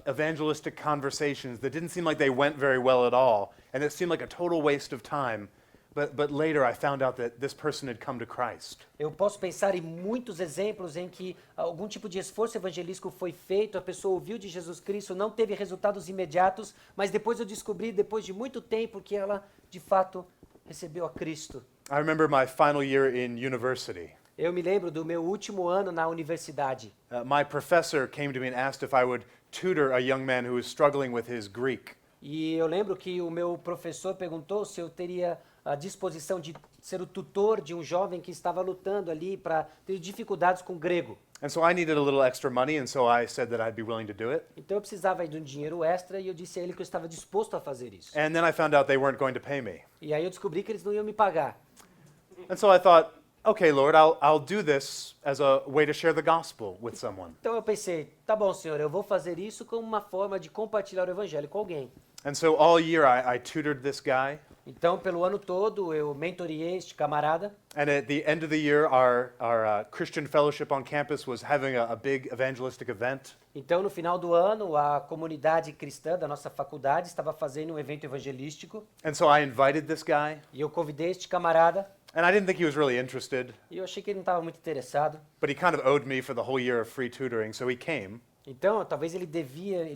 Speaker 1: evangelistic conversations that didn't seem like they went very well at all, and it seemed like a total waste of time. But later I found out that this person had come to Christ.
Speaker 2: Eu posso pensar em muitos exemplos em que algum tipo de esforço evangelístico foi feito, a pessoa ouviu de Jesus Cristo, não teve resultados imediatos, mas depois eu descobri, depois de muito tempo, que ela, de fato, recebeu a Cristo.
Speaker 1: I remember my final year in university.
Speaker 2: Eu me lembro do meu último ano na universidade.
Speaker 1: My professor came to me and asked if I would tutor a young man who was struggling with his Greek.
Speaker 2: E eu lembro que o meu professor perguntou se eu teria a disposição de ser o tutor de um jovem que estava lutando ali para ter dificuldades com o grego.
Speaker 1: And so I needed a little extra money, and so I said that I'd be willing to do it.
Speaker 2: Então eu precisava de um dinheiro extra e eu disse a ele que eu estava disposto a fazer isso.
Speaker 1: And then I found out they weren't going to pay me.
Speaker 2: E aí eu descobri que eles não iam me pagar.
Speaker 1: And so I thought, okay, Lord, I'll do this as a way to share the gospel with someone.
Speaker 2: Então eu pensei, tá bom, Senhor, eu vou fazer isso como uma forma de compartilhar o evangelho com alguém.
Speaker 1: And so all year I tutored this guy.
Speaker 2: Então, pelo ano todo, eu mentoriei este camarada.
Speaker 1: And at the end of the year, our Christian fellowship on campus was having a big evangelistic event.
Speaker 2: Então, no final do ano, a comunidade cristã da nossa faculdade estava fazendo um evento evangelístico.
Speaker 1: And so I invited this guy.
Speaker 2: E eu convidei este camarada.
Speaker 1: And I didn't think he was really interested,
Speaker 2: E eu achei que ele não estava muito interessado.
Speaker 1: but he kind of owed me for the whole year of free tutoring, so he came.
Speaker 2: Então, talvez ele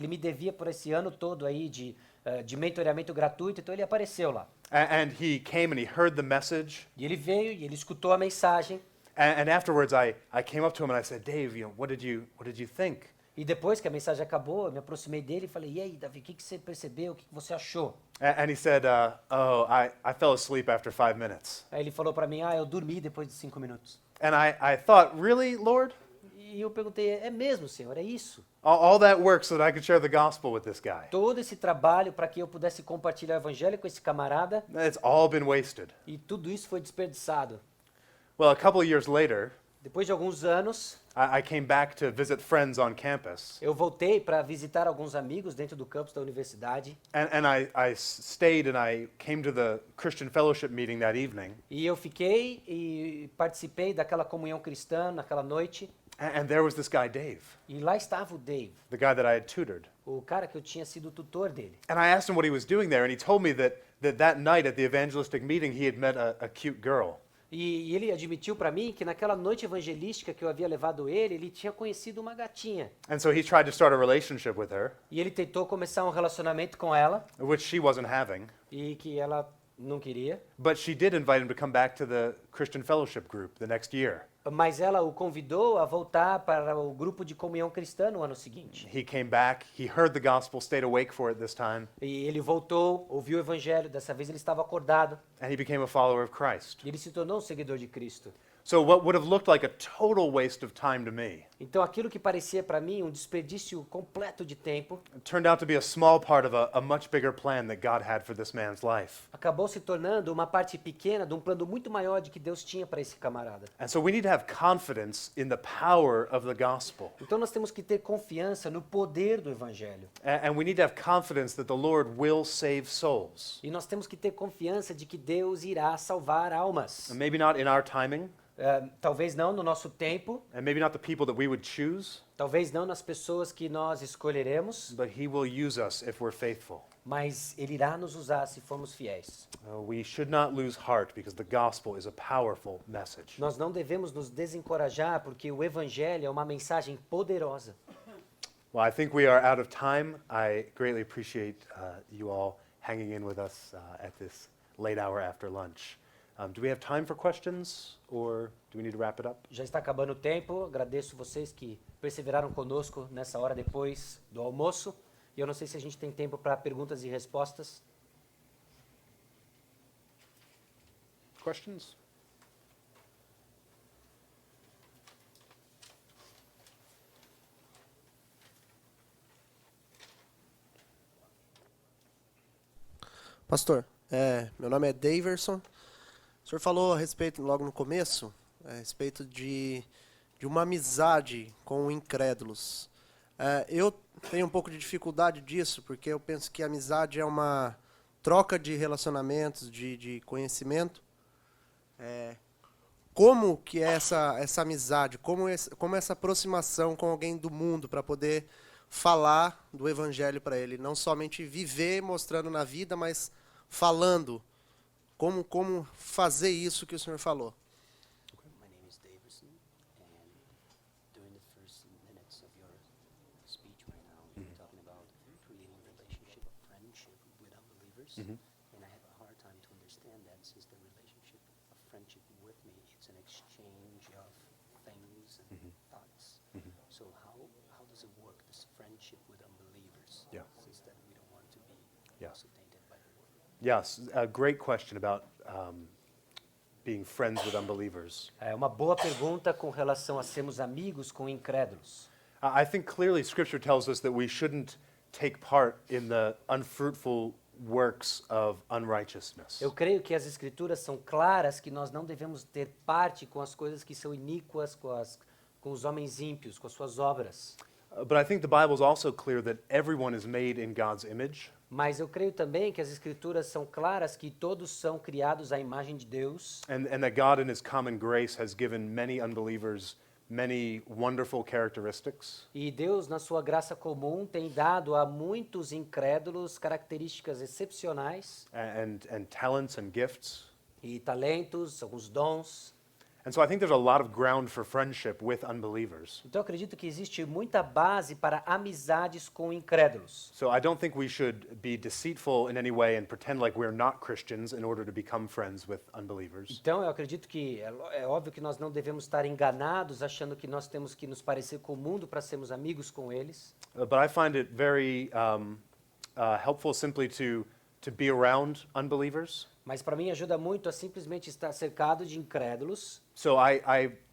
Speaker 2: me devia por esse ano todo aí de mentoreamento gratuito, então ele apareceu lá.
Speaker 1: And he came and he heard the message.
Speaker 2: E ele veio e ele escutou a mensagem.
Speaker 1: And afterwards, I came up to him and I said, Dave, what did you think?
Speaker 2: E depois que a mensagem acabou, eu me aproximei dele e falei, e aí, Davi, o que você percebeu? O que você achou?
Speaker 1: And he said, I fell asleep after 5 minutes.
Speaker 2: Aí ele falou para mim, eu dormi depois de 5 minutos.
Speaker 1: And I thought, really, Lord?
Speaker 2: E eu perguntei, é mesmo, Senhor, é isso?
Speaker 1: All that work so that I could share the gospel with this guy.
Speaker 2: Todo esse trabalho para que eu pudesse compartilhar o evangelho com esse camarada,
Speaker 1: It's all been wasted.
Speaker 2: e tudo isso foi desperdiçado.
Speaker 1: Well, a couple of years later,
Speaker 2: Depois de alguns anos,
Speaker 1: I came back to visit friends on campus.
Speaker 2: eu voltei para visitar alguns amigos dentro do campus da universidade.
Speaker 1: And I stayed and I came to the Christian fellowship meeting that evening.
Speaker 2: E eu fiquei e participei daquela comunhão cristã naquela noite.
Speaker 1: And there was this guy, Dave,
Speaker 2: E lá estava o Dave,
Speaker 1: the guy that I had tutored.
Speaker 2: o cara que eu tinha sido tutor dele.
Speaker 1: And I asked him what he was doing there, and he told me that night at the evangelistic meeting he had met a cute girl.
Speaker 2: E ele admitiu para mim que naquela noite evangelística que eu havia levado ele tinha conhecido uma gatinha.
Speaker 1: And so he tried to start a relationship with her,
Speaker 2: E ele tentou começar um relacionamento com ela,
Speaker 1: which she wasn't having.
Speaker 2: e que ela não queria.
Speaker 1: But she did invite him to come back to the Christian fellowship group the next year.
Speaker 2: Mas ela o convidou a voltar para o grupo de comunhão cristã no ano seguinte.
Speaker 1: He came back, he heard the gospel, stayed awake for it this time,
Speaker 2: E ele voltou, ouviu o evangelho, dessa vez ele estava acordado.
Speaker 1: and he became a follower of Christ.
Speaker 2: E ele se tornou um seguidor de Cristo.
Speaker 1: So what would have looked like a total waste of time to me
Speaker 2: Então aquilo que parecia para mim um desperdício completo de tempo,
Speaker 1: turned out to be a small part of a much bigger plan that God had for this man's life.
Speaker 2: acabou se tornando uma parte pequena de um plano muito maior de que Deus tinha para esse camarada.
Speaker 1: And so we need to have confidence in the power of the gospel.
Speaker 2: Então nós temos que ter confiança no poder do evangelho.
Speaker 1: And we need to have confidence that the Lord will save souls.
Speaker 2: E nós temos que ter confiança de que Deus irá salvar almas.
Speaker 1: And maybe not in our timing,
Speaker 2: Talvez não no nosso tempo,
Speaker 1: and maybe not the people that we would choose,
Speaker 2: talvez não nas pessoas que nós escolheremos,
Speaker 1: but He will use us if we're faithful.
Speaker 2: mas Ele irá nos usar se formos fiéis.
Speaker 1: We should not lose heart because the gospel is a powerful message.
Speaker 2: Nós não devemos nos desencorajar porque o evangelho é uma mensagem poderosa.
Speaker 1: Well, I think we are out of time. I greatly appreciate you all hanging in with us at this late hour after lunch. Do we have time for questions, or do we need to wrap it up?
Speaker 2: Já está acabando o tempo. Agradeço vocês que perseveraram conosco nessa hora depois do almoço. E eu não sei se a gente tem tempo para perguntas e respostas.
Speaker 1: Questions?
Speaker 3: Pastor, meu nome é Daverson. O senhor falou a respeito, logo no começo, a respeito de uma amizade com incrédulos. Eu tenho um pouco de dificuldade disso, porque eu penso que a amizade é uma troca de relacionamentos, de conhecimento. Como que é essa amizade, como essa aproximação com alguém do mundo para poder falar do evangelho para ele, não somente viver mostrando na vida, mas falando. Como fazer isso que o senhor falou?
Speaker 2: My name is Davidson, and during the first minutes of your speech right now, you're talking about creating a relationship of friendship with unbelievers, and I have a hard time to understand that since the relationship of friendship with me, it's an exchange of things and thoughts. So how does it work, this friendship with unbelievers,
Speaker 1: Yeah.
Speaker 2: since that we don't want to be
Speaker 1: Yeah.
Speaker 2: also tainted by the word?
Speaker 1: Yes, a great question about being friends with unbelievers.
Speaker 2: É uma boa pergunta com relação a sermos amigos com incrédulos.
Speaker 1: I think clearly Scripture tells us that we shouldn't take part in the unfruitful works of unrighteousness.
Speaker 2: Eu creio que as escrituras são claras que nós não devemos ter parte com as coisas que são iníquas, com os homens ímpios, com as suas obras.
Speaker 1: But I think the Bible is also clear that everyone is made in God's image,
Speaker 2: Mas eu creio também que as escrituras são claras que todos são criados à imagem de Deus
Speaker 1: and that God in His common grace has given many unbelievers many wonderful characteristics.
Speaker 2: e Deus, na sua graça comum, tem dado a muitos incrédulos características excepcionais
Speaker 1: And talents and gifts.
Speaker 2: e talentos, alguns dons.
Speaker 1: And so I think there's a lot of ground for friendship with unbelievers.
Speaker 2: Então eu acredito que existe muita base para amizades com incrédulos.
Speaker 1: So I don't think we should be deceitful in any way and pretend like we're not Christians in order to become friends with unbelievers.
Speaker 2: Então eu acredito que é óbvio que nós não devemos estar enganados achando que nós temos que nos parecer com o mundo para sermos amigos com eles.
Speaker 1: But I find it very helpful simply to be around unbelievers.
Speaker 2: Mas para mim ajuda muito a simplesmente estar cercado de incrédulos.
Speaker 1: So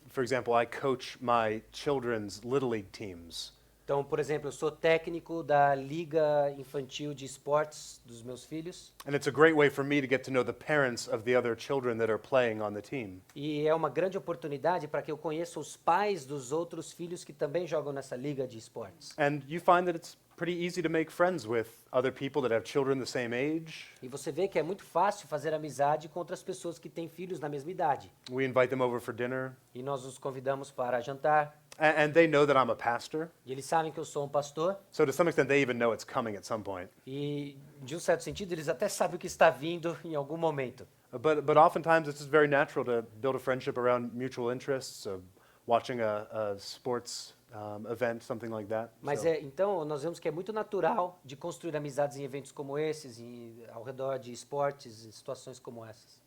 Speaker 1: for example, I coach my children's Little League teams.
Speaker 2: Então, por exemplo, eu sou técnico da Liga Infantil de Esportes dos meus filhos.
Speaker 1: And it's a great way for me to get to know the parents of the other children that are playing on the team.
Speaker 2: E é uma grande oportunidade para que eu conheça os pais dos outros filhos que também jogam nessa liga de esportes.
Speaker 1: And you find that it's pretty easy to make friends with other people that have children the same age.
Speaker 2: E você vê que é muito fácil fazer amizade com outras pessoas que têm filhos na mesma idade.
Speaker 1: We invite them over for dinner,
Speaker 2: E nós os convidamos para jantar.
Speaker 1: and they know that I'm a pastor.
Speaker 2: E eles sabem que eu sou um pastor.
Speaker 1: So to some extent, they even know it's coming at some point.
Speaker 2: E, de um certo sentido, eles até sabem o que está vindo em algum momento.
Speaker 1: But oftentimes, it's just very natural to build a friendship around mutual interests, watching a sports event, something like that.
Speaker 2: Mas
Speaker 1: So-
Speaker 2: então nós vemos que é muito natural de construir amizades em eventos como esses, ao redor de esportes, em situações como essas.